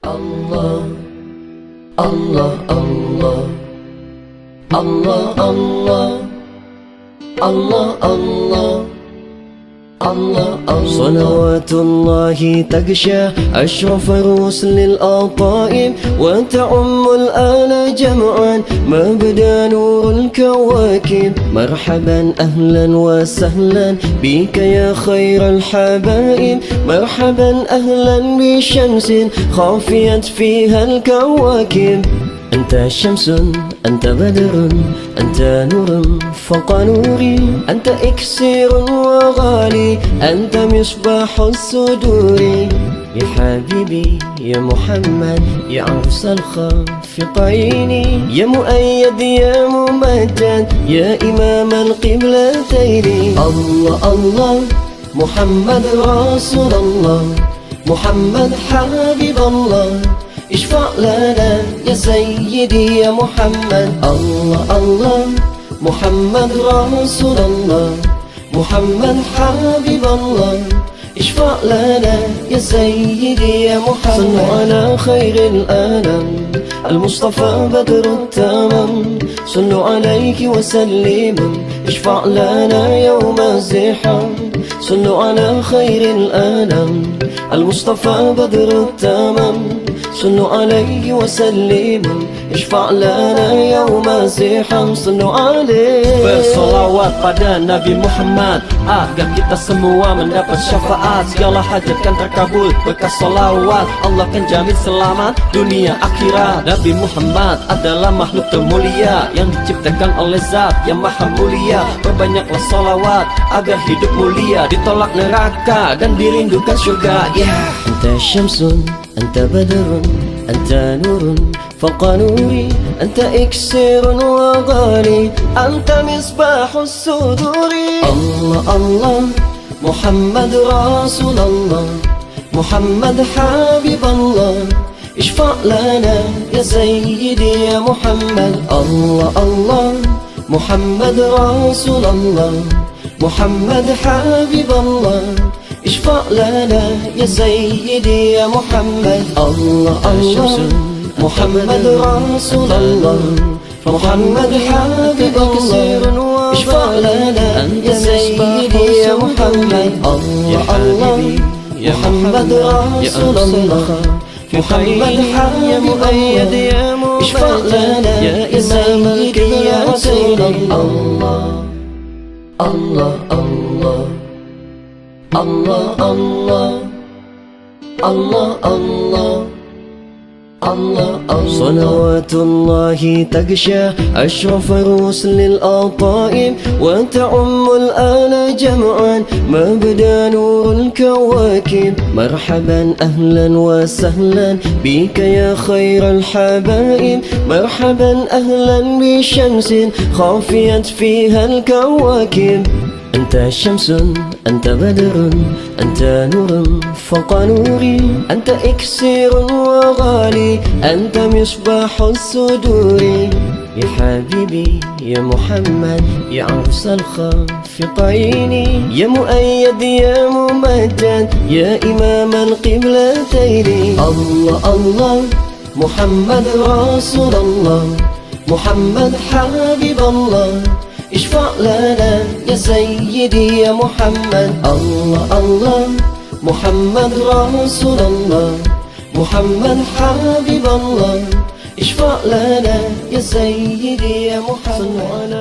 Allah, Allah, Allah, Allah, Allah, Allah, Allah, Allah, Allah. صلوات الله تغشى أشرف الرسل الأطائب وتعم الآل جمعا مبدأ نور الكواكب. مرحبا أهلا وسهلا بك يا خير الحبائب، مرحبا أهلا بشمس خافيت فيها الكواكب. أنت شمس، أنت بدر، أنت نور فوق نوري، أنت إكسير وغالي، أنت مصباح الصدور. يا حبيبي يا محمد يا عروس الخافقين، يا مؤيد يا ممجد يا إمام القبلتين. الله الله محمد رسول الله، محمد حبيب الله، اشفع لنا يا سيدي يا محمد. الله الله محمد رسول الله، محمد حبيب الله، اشفع لنا يا سيدي يا محمد. صلوا على خير الأنام المصطفى بدر التمام، صلوا عليه وسلموا اشفع لنا يوم الزحام. صلوا على خير الأنام المصطفى بدر التمام، صلوا عليه وسلموا اشفع لنا يوم الزحام. صلوا عليه. Bersolawat pada Nabi Muhammad agar kita semua mendapat syafaat, segala hajat kan terkabul berkat solawat. Allah kan jamin selamat dunia akhirat. Nabi Muhammad adalah makhluk termulia yang diciptakan oleh Zat yang maha mulia. Perbanyaklah solawat agar hidup mulia, ditolak neraka dan dirindukan surga. أنت شمس، أنت بدر، أنت نور فوق نوري، أنت إكسير وغالي، أنت مصباح الصدور. الله الله محمد رسول الله، محمد حبيب الله، اشفع لنا يا سيدي يا محمد. الله الله محمد رسول الله، محمد حبيب الله، اشفع لنا يا سيدي يا محمد. الله الله محمد رسول الله، محمد حبيب الله، اشفع لنا يا سيدي يا محمد. الله الله محمد رسول الله، محمد حبيب الله، اشفع لنا يا سيدي يا رسول الله. الله الله الله الله الله الله الله الله. صلوات الله تغشى أشرف الرسل الأطائب وتعم الآل جمعا مبدأ نور الكواكب. مرحبا أهلا وسهلا بك يا خير الحبائب، مرحبا أهلا بشمس خافيت فيها الكواكب. أنت شمس، أنت بدر، أنت نور فوق نوري، أنت إكسير وغالي، أنت مصباح الصدور. يا حبيبي يا محمد يا عروس الخافقين، يا مؤيد يا ممجد يا إمام القبلتين. الله الله محمد رسول الله، محمد حبيب الله، اشفع لنا يا سيدي يا محمد. الله الله محمد رسول الله، محمد حبيب الله، اشفع لنا يا سيدي يا محمد.